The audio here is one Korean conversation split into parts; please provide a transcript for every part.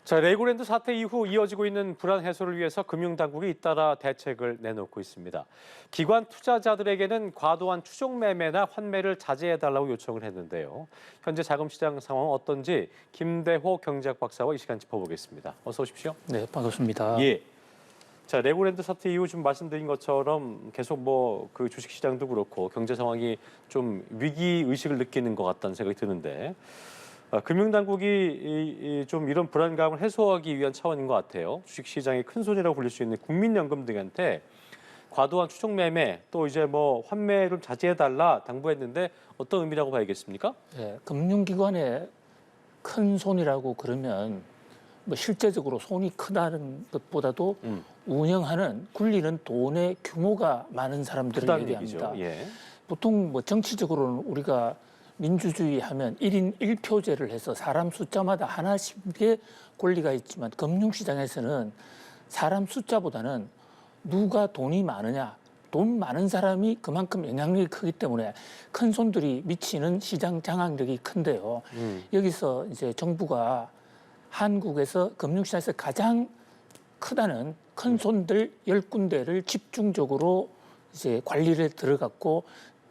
자, 레고랜드 사태 이후 이어지고 있는 불안 해소를 위해서 금융당국이 잇따라 대책을 내놓고 있습니다. 기관 투자자들에게는 과도한 추종 매매나 환매를 자제해달라고 요청을 했는데요. 현재 자금시장 상황은 어떤지 김대호 경제학 박사와 이 시간 짚어보겠습니다. 어서 오십시오. 네, 반갑습니다. 예. 자, 레고랜드 사태 이후 지금 말씀드린 것처럼 계속 그 주식시장도 그렇고 경제 상황이 좀 위기 의식을 느끼는 것 같다는 생각이 드는데 금융당국이 좀 이런 불안감을 해소하기 위한 차원인 것 같아요. 주식시장의 큰 손이라고 불릴 수 있는 국민연금 등한테 과도한 추종 매매 또 이제 환매를 자제해달라 당부했는데 어떤 의미라고 봐야겠습니까? 네, 금융기관의 큰 손이라고 그러면 실제적으로 손이 크다는 것보다도 운영하는 굴리는 돈의 규모가 많은 사람들을 얘기합니다. 예. 보통 정치적으로는 우리가 민주주의 하면 1인 1표제를 해서 사람 숫자마다 하나씩의 권리가 있지만 금융시장에서는 사람 숫자보다는 누가 돈이 많으냐, 돈 많은 사람이 그만큼 영향력이 크기 때문에 큰 손들이 미치는 시장 장악력이 큰데요. 여기서 이제 정부가 한국에서 금융시장에서 가장 크다는 큰 손들 10군데를 집중적으로 이제 관리를 들어갔고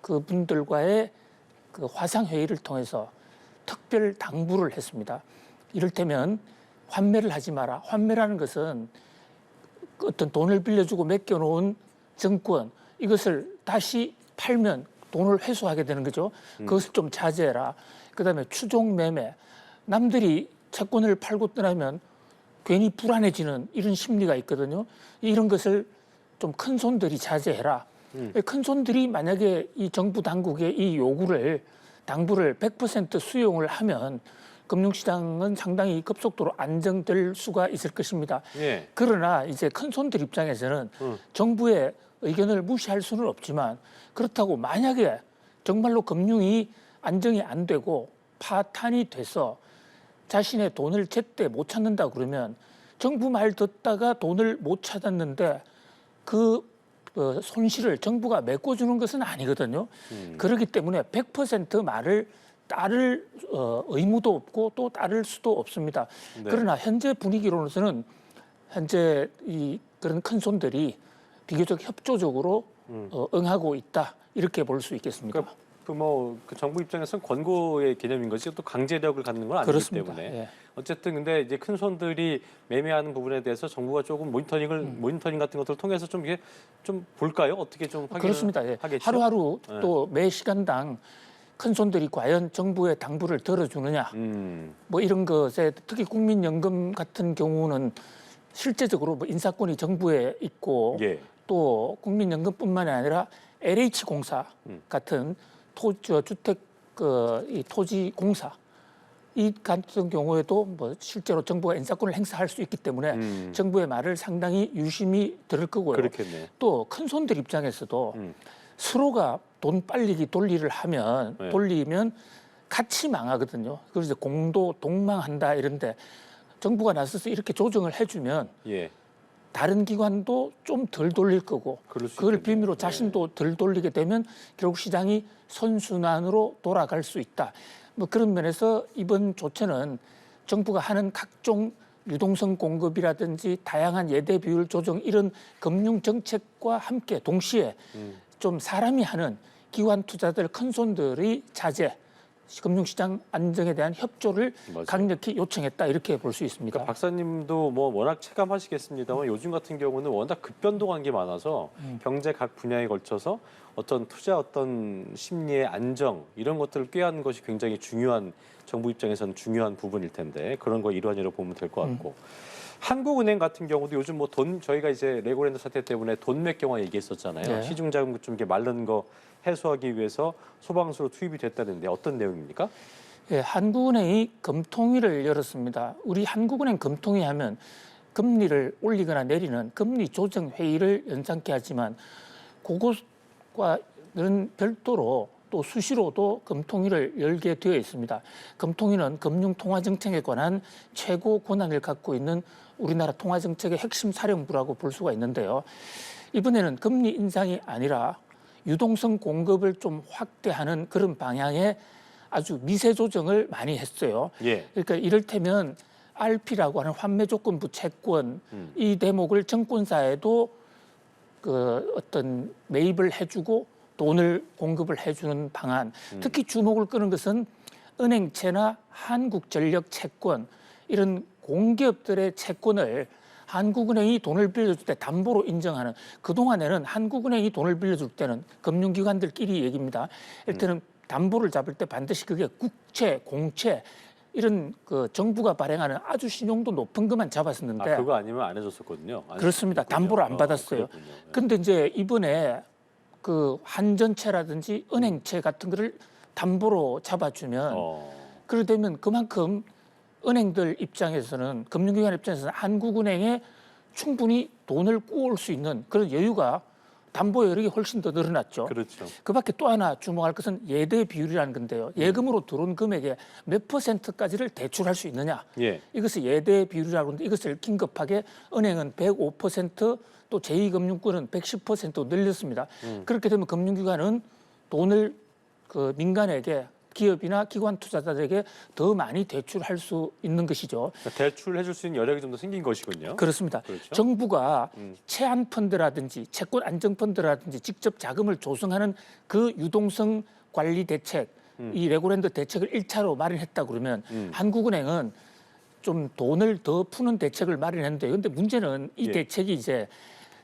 그분들과의 그 화상회의를 통해서 특별 당부를 했습니다. 이를테면 환매를 하지 마라. 환매라는 것은 어떤 돈을 빌려주고 맡겨놓은 증권 이것을 다시 팔면 돈을 회수하게 되는 거죠. 그것을 좀 자제해라. 그다음에 추종 매매. 남들이 채권을 팔고 떠나면 괜히 불안해지는 이런 심리가 있거든요. 이런 것을 좀 큰 손들이 자제해라. 큰 손들이 만약에 이 정부 당국의 이 요구를 당부를 100% 수용을 하면 금융시장은 상당히 급속도로 안정될 수가 있을 것입니다. 예. 그러나 이제 큰 손들 입장에서는 정부의 의견을 무시할 수는 없지만 그렇다고 만약에 정말로 금융이 안정이 안 되고 파탄이 돼서 자신의 돈을 제때 못 찾는다 그러면 정부 말 듣다가 돈을 못 찾았는데 그 손실을 정부가 메꿔주는 것은 아니거든요. 그렇기 때문에 100% 말을 따를 의무도 없고 또 따를 수도 없습니다. 네. 그러나 현재 분위기로서는 현재 그런 큰 손들이 비교적 협조적으로 응하고 있다 이렇게 볼 수 있겠습니다. 그러니까 그 정부 입장에서는 권고의 개념인 거지 또 강제력을 갖는 건 아니기 그렇습니다. 때문에 예. 어쨌든 근데 이제 큰 손들이 매매하는 부분에 대해서 정부가 조금 모니터링 같은 것들을 통해서 좀 이게 좀 볼까요? 어떻게 좀 확인을 그렇습니다. 예. 하겠죠? 하루하루 예. 또 매 시간당 큰 손들이 과연 정부의 당부를 들어주느냐 이런 것에 특히 국민연금 같은 경우는 실제적으로 인사권이 정부에 있고 예. 또 국민연금뿐만이 아니라 LH공사 같은 주택 이 토지공사 이 같은 경우에도 실제로 정부가 인사권을 행사할 수 있기 때문에 정부의 말을 상당히 유심히 들을 거고요. 그렇겠네. 또 큰 손들 입장에서도 서로가 돈 빨리기 돌리면 같이 망하거든요. 그래서 공도 동망한다 이런데 정부가 나서서 이렇게 조정을 해주면 예. 다른 기관도 좀 덜 돌릴 거고 그걸 빌미로 자신도 덜 돌리게 되면 결국 시장이 선순환으로 돌아갈 수 있다. 그런 면에서 이번 조처는 정부가 하는 각종 유동성 공급이라든지 다양한 예대 비율 조정 이런 금융 정책과 함께 동시에 좀 사람이 하는 기관 투자들 큰 손들이 자제 금융시장 안정에 대한 협조를 맞아요. 강력히 요청했다 이렇게 볼 수 있습니다. 그러니까 박사님도 워낙 체감하시겠습니다만 요즘 같은 경우는 워낙 급변동한 게 많아서 경제 각 분야에 걸쳐서 어떤 심리의 안정 이런 것들을 꾀하는 것이 굉장히 중요한 정부 입장에서는 중요한 부분일 텐데 그런 거 일환이라고 보면 될 것 같고 한국은행 같은 경우도 요즘 저희가 이제 레고랜드 사태 때문에 돈 맥경화 얘기했었잖아요. 네. 시중자금 좀 이렇게 마른 거 해소하기 위해서 소방수로 투입이 됐다는데 어떤 내용입니까? 예, 한국은행이 금통위를 열었습니다. 우리 한국은행 금통위 하면 금리를 올리거나 내리는 금리 조정 회의를 연상케 하지만 그것과는 별도로 또 수시로도 금통위를 열게 되어 있습니다. 금통위는 금융통화정책에 관한 최고 권한을 갖고 있는 우리나라 통화정책의 핵심 사령부라고 볼 수가 있는데요. 이번에는 금리 인상이 아니라 유동성 공급을 좀 확대하는 그런 방향의 아주 미세 조정을 많이 했어요. 예. 그러니까 이를테면 RP라고 하는 환매 조건부 채권 이 대목을 정권사에도 그 어떤 매입을 해주고 돈을 공급을 해주는 방안. 특히 주목을 끄는 것은 은행채나 한국전력 채권 이런 공기업들의 채권을 한국은행이 돈을 빌려줄 때 담보로 인정하는, 그동안에는 한국은행이 돈을 빌려줄 때는 금융기관들끼리 얘기입니다. 일단은 담보를 잡을 때 반드시 그게 국채, 공채 이런 그 정부가 발행하는 아주 신용도 높은 것만 잡았었는데 그거 아니면 안 해줬었거든요. 안 그렇습니다. 해줬었군요. 담보를 안 받았어요. 그렇군요. 네. 근데 이제 이번에 그 한전채라든지 은행채 같은 거를 담보로 잡아주면 그렇게 되면 그만큼 은행들 입장에서는, 금융기관 입장에서는 한국은행에 충분히 돈을 꾸올 수 있는 그런 여유가 담보 여력이 훨씬 더 늘어났죠. 그렇죠. 그밖에 또 하나 주목할 것은 예대 비율이라는 건데요. 예금으로 들어온 금액의 몇 %까지를 대출할 수 있느냐. 예. 이것을 예대 비율이라고 하는데 이것을 긴급하게 은행은 105%, 또 제2금융권은 110% 늘렸습니다. 그렇게 되면 금융기관은 돈을 그 민간에게, 기업이나 기관 투자자들에게 더 많이 대출할 수 있는 것이죠. 그러니까 대출해줄 수 있는 여력이 좀 더 생긴 것이군요. 그렇습니다. 그렇죠. 정부가 채안 펀드라든지 채권 안정 펀드라든지 직접 자금을 조성하는 그 유동성 관리 대책, 이 레고랜드 대책을 1차로 마련했다 그러면 한국은행은 좀 돈을 더 푸는 대책을 마련했는데, 그런데 문제는 이 예. 대책이 이제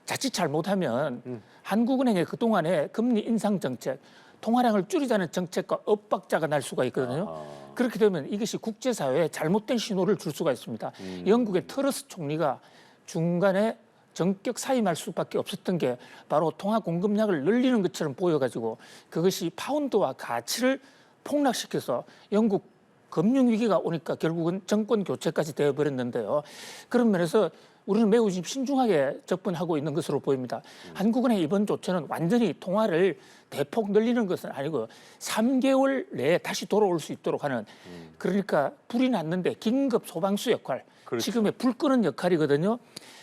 자칫 잘못하면 한국은행의 그동안의 금리 인상 정책, 통화량을 줄이자는 정책과 엇박자가 날 수가 있거든요. 그렇게 되면 이것이 국제사회에 잘못된 신호를 줄 수가 있습니다. 영국의 트러스 총리가 중간에 전격 사임할 수밖에 없었던 게 바로 통화 공급량을 늘리는 것처럼 보여가지고 그것이 파운드와 가치를 폭락시켜서 영국 금융위기가 오니까 결국은 정권 교체까지 되어버렸는데요. 그런 면에서 우리는 매우 지금 신중하게 접근하고 있는 것으로 보입니다. 한국은행 이번 조처는 완전히 통화를 대폭 늘리는 것은 아니고 3개월 내에 다시 돌아올 수 있도록 하는, 그러니까 불이 났는데 긴급 소방수 역할, 그렇죠. 지금의 불 끄는 역할이거든요.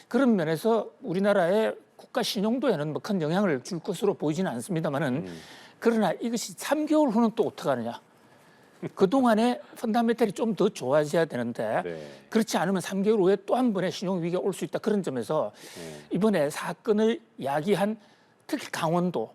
그런 면에서 우리나라의 국가 신용도에는 뭐 큰 영향을 줄 것으로 보이지는 않습니다만은 그러나 이것이 3개월 후는 또 어떡하느냐. 그동안에 펀다멘탈이 좀 더 좋아져야 되는데 네. 그렇지 않으면 3개월 후에 또 한 번의 신용위기가 올 수 있다. 그런 점에서 이번에 사건을 야기한 특히 강원도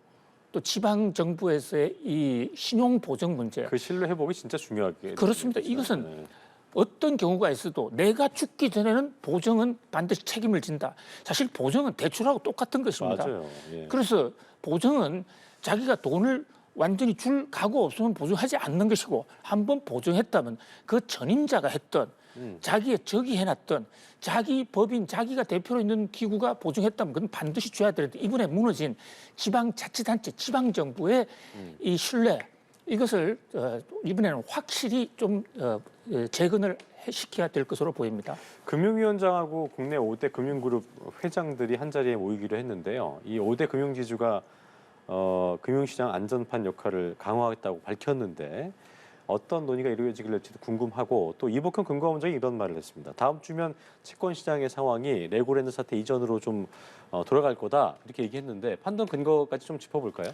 또 지방정부에서의 이 신용보정 문제. 그 신뢰 회복이 진짜 중요하게. 그렇습니다. 되겠죠. 이것은 네. 어떤 경우가 있어도 내가 죽기 전에는 보정은 반드시 책임을 진다. 사실 보정은 대출하고 똑같은 것입니다. 맞아요. 예. 그래서 보정은 자기가 돈을 완전히 줄 각오 없으면 보증하지 않는 것이고, 한번 보증했다면 그 전임자가 했던 자기의 적이 해놨던 자기 법인, 자기가 대표로 있는 기구가 보증했다면 그건 반드시 줘야 되는데, 이번에 무너진 지방자치단체, 지방정부의 이 신뢰, 이것을 이번에는 확실히 좀 재건을 시켜야 될 것으로 보입니다. 금융위원장하고 국내 5대 금융그룹 회장들이 한자리에 모이기로 했는데요. 이 5대 금융지주가 금융시장 안전판 역할을 강화하겠다고 밝혔는데 어떤 논의가 이루어지길지도 궁금하고, 또 이복현 금감원장이 이런 말을 했습니다. 다음 주면 채권시장의 상황이 레고랜드 사태 이전으로 좀 돌아갈 거다 이렇게 얘기했는데 판단 근거까지 좀 짚어볼까요?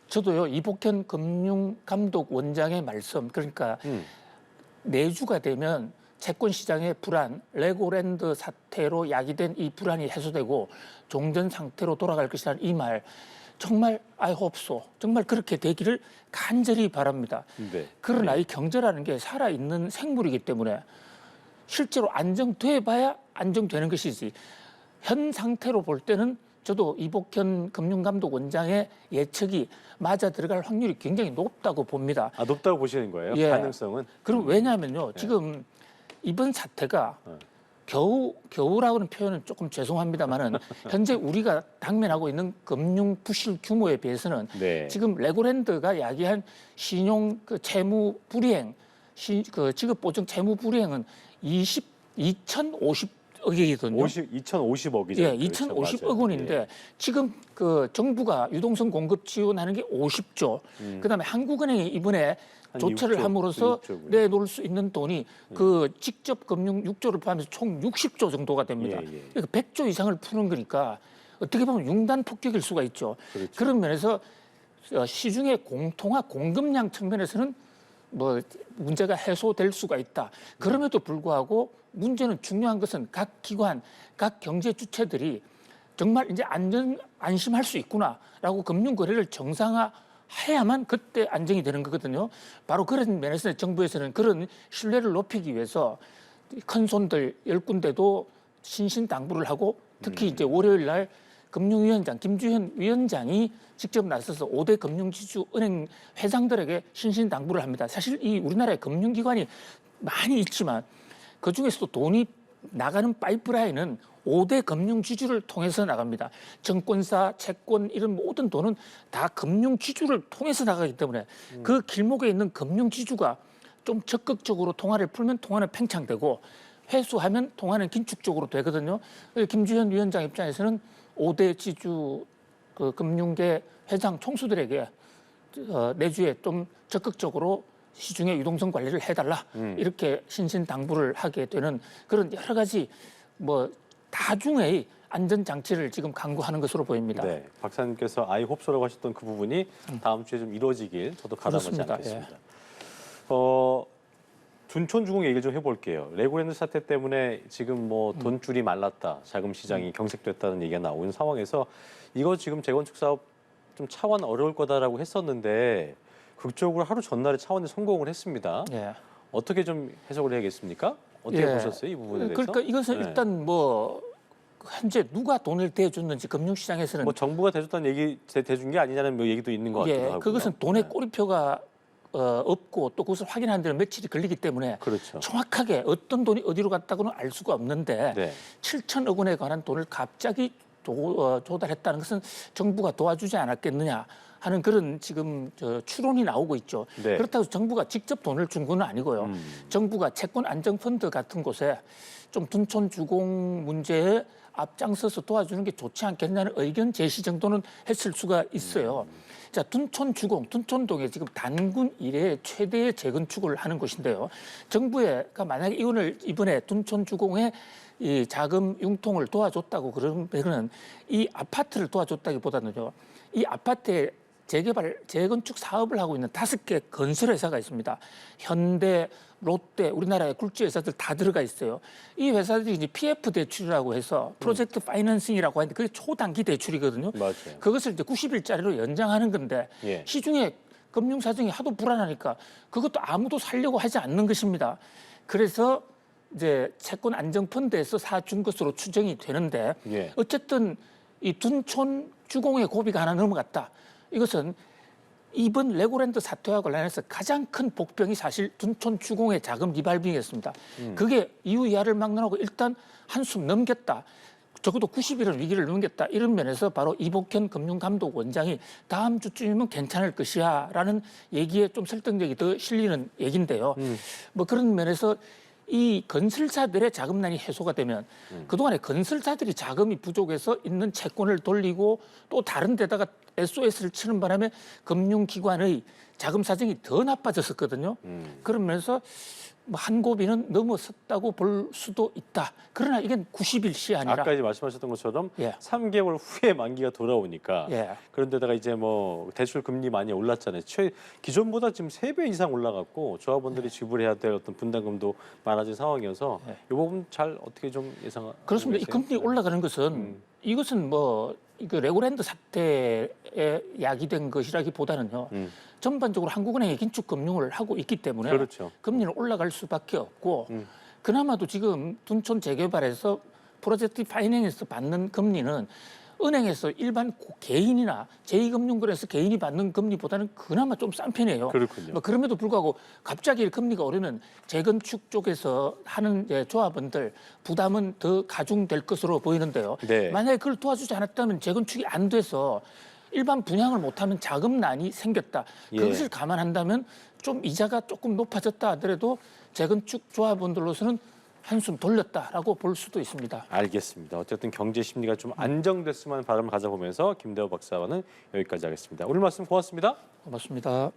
저도요, 이복현 금융감독원장의 말씀, 그러니까 내주가 되면 채권시장의 불안, 레고랜드 사태로 야기된 이 불안이 해소되고 종전 상태로 돌아갈 것이라는 이 말, 정말 I hope so. 정말 그렇게 되기를 간절히 바랍니다. 네. 그러나 이 경제라는 게 살아있는 생물이기 때문에 실제로 안정돼 봐야 안정되는 것이지, 현 상태로 볼 때는 저도 이복현 금융감독원장의 예측이 맞아 들어갈 확률이 굉장히 높다고 봅니다. 높다고 보시는 거예요? 예. 가능성은? 그럼 왜냐하면요, 지금 이번 사태가 겨우라고는 표현은 조금 죄송합니다만은 현재 우리가 당면하고 있는 금융 부실 규모에 비해서는 네. 지금 레고랜드가 야기한 신용 그 채무 불이행, 그 지급 보증 채무 불이행은 2,050억이거든요. 2,050억이죠. 예, 2,050억 원인데 예. 지금 그 정부가 유동성 공급 지원하는 게 50조. 그다음에 한국은행이 이번에 한 조처를 6조, 함으로써 6조. 내놓을 수 있는 돈이 그 직접 금융 6조를 포함해서 총 60조 정도가 됩니다. 예, 예. 그러니까 100조 이상을 푸는 거니까 어떻게 보면 융단 폭격일 수가 있죠. 그렇죠. 그런 면에서 시중의 공통화 공급량 측면에서는 뭐 문제가 해소될 수가 있다. 그럼에도 불구하고 문제는 중요한 것은 각 기관, 각 경제 주체들이 정말 이제 안심할 수 있구나라고 금융 거래를 정상화해야만 그때 안정이 되는 거거든요. 바로 그런 면에서 정부에서는 그런 신뢰를 높이기 위해서 큰 손들 10군데도 신신당부를 하고 특히 이제 월요일 날 금융위원장 김주현 위원장이 직접 나서서 5대 금융지주 은행 회장들에게 신신당부를 합니다. 사실 이 우리나라의 금융기관이 많이 있지만 그중에서도 돈이 나가는 파이프라인은 5대 금융지주를 통해서 나갑니다. 증권사, 채권 이런 모든 돈은 다 금융지주를 통해서 나가기 때문에 그 길목에 있는 금융지주가 좀 적극적으로 통화를 풀면 통화는 팽창되고 회수하면 통화는 긴축적으로 되거든요. 김주현 위원장 입장에서는 5대 지주 그 금융계 회장 총수들에게 내주에 좀 적극적으로 시중의 유동성 관리를 해달라 이렇게 신신당부를 하게 되는 그런 여러 가지 뭐 다중의 안전 장치를 지금 강구하는 것으로 보입니다. 네, 박사님께서 아이홉소라고 하셨던 그 부분이 다음 주에 좀 이루어지길 저도 가담하지 그렇습니다. 않겠습니다. 둔촌주공 얘기를 좀 해볼게요. 레고랜드 사태 때문에 지금 뭐 돈줄이 말랐다, 자금 시장이 경색됐다는 얘기가 나오는 상황에서 이거 지금 재건축 사업 좀 차원 어려울 거다라고 했었는데 극적으로 하루 전날에 차원이 성공을 했습니다. 예. 어떻게 좀 해석을 해야겠습니까? 어떻게 예. 보셨어요, 이 부분에 대해서? 그러니까 이것은 네. 일단 뭐 현재 누가 돈을 대줬는지 금융시장에서는 뭐 정부가 대줬다는 얘기 대준 게 아니냐는 뭐 얘기도 있는 것 같기도 하고. 그것은 돈의 꼬리표가 없고 또 그것을 확인하는 데는 며칠이 걸리기 때문에 그렇죠. 정확하게 어떤 돈이 어디로 갔다고는 알 수가 없는데 네. 7천억 원에 관한 돈을 갑자기 조달했다는 것은 정부가 도와주지 않았겠느냐 하는 그런 지금 추론이 나오고 있죠. 네. 그렇다고 정부가 직접 돈을 준 건 아니고요. 정부가 채권 안정펀드 같은 곳에 좀 둔촌 주공 문제에 앞장서서 도와주는 게 좋지 않겠냐는 의견 제시 정도는 했을 수가 있어요. 자, 둔촌 주공, 둔촌동에 지금 단군 이래 최대의 재건축을 하는 곳인데요. 정부가 만약에 이번에 둔촌 주공에 이 자금 융통을 도와줬다고 그러면은 이 아파트를 도와줬다기보다는요, 이 아파트에 재개발, 재건축 사업을 하고 있는 5개 건설회사가 있습니다. 현대, 롯데, 우리나라의 굴지 회사들 다 들어가 있어요. 이 회사들이 이제 PF 대출이라고 해서 프로젝트 파이낸싱이라고 하는데 그게 초단기 대출이거든요. 맞아요. 그것을 이제 90일짜리로 연장하는 건데 예. 시중에 금융 사정이 하도 불안하니까 그것도 아무도 살려고 하지 않는 것입니다. 그래서 이제 채권 안정펀드에서 사준 것으로 추정이 되는데 예. 어쨌든 이 둔촌 주공의 고비가 하나 넘어갔다. 이것은 이번 레고랜드 사태와 관련해서 가장 큰 복병이 사실 둔촌 주공의 자금 리발빙이었습니다. 그게 이후 이하를 막론하고 일단 한숨 넘겼다. 적어도 90일은 위기를 넘겼다. 이런 면에서 바로 이복현 금융감독원장이 다음 주쯤이면 괜찮을 것이야라는 얘기에 좀 설득력이 더 실리는 얘기인데요. 뭐 그런 면에서 이 건설사들의 자금난이 해소가 되면 그동안에 건설사들이 자금이 부족해서 있는 채권을 돌리고 또 다른 데다가 SOS를 치는 바람에 금융기관의 자금 사정이 더 나빠졌었거든요. 그러면서 뭐 한 고비는 넘어섰다고 볼 수도 있다. 그러나 이건 90일 시 아니라 아까 이제 말씀하셨던 것처럼 예. 3개월 후에 만기가 돌아오니까 예. 그런데다가 이제 뭐 대출 금리 많이 올랐잖아요. 기존보다 지금 3배 이상 올라갔고 조합원들이 지불해야 될 어떤 분담금도 많아진 상황이어서 예. 이 부분 잘 어떻게 좀 예상하고 그렇습니다. 이 계세요? 금리 올라가는 것은 이것은 뭐 그 레고랜드 사태에 야기된 것이라기보다는요. 전반적으로 한국은행이 긴축 금융을 하고 있기 때문에 그렇죠. 금리는 올라갈 수밖에 없고 그나마도 지금 둔촌 재개발에서 프로젝트 파이낸에서 받는 금리는 은행에서 일반 개인이나 제2금융권에서 개인이 받는 금리보다는 그나마 좀 싼 편이에요. 그렇군요. 뭐 그럼에도 불구하고 갑자기 금리가 오르면 재건축 쪽에서 하는 조합원들 부담은 더 가중될 것으로 보이는데요. 네. 만약에 그걸 도와주지 않았다면 재건축이 안 돼서 일반 분양을 못하면 자금난이 생겼다. 예. 그것을 감안한다면 좀 이자가 조금 높아졌다 하더라도 재건축 조합원들로서는 한숨 돌렸다라고 볼 수도 있습니다. 알겠습니다. 어쨌든 경제 심리가 좀 안정됐으면 바람을 가져보면서 김대호 박사와는 여기까지 하겠습니다. 오늘 말씀 고맙습니다. 고맙습니다.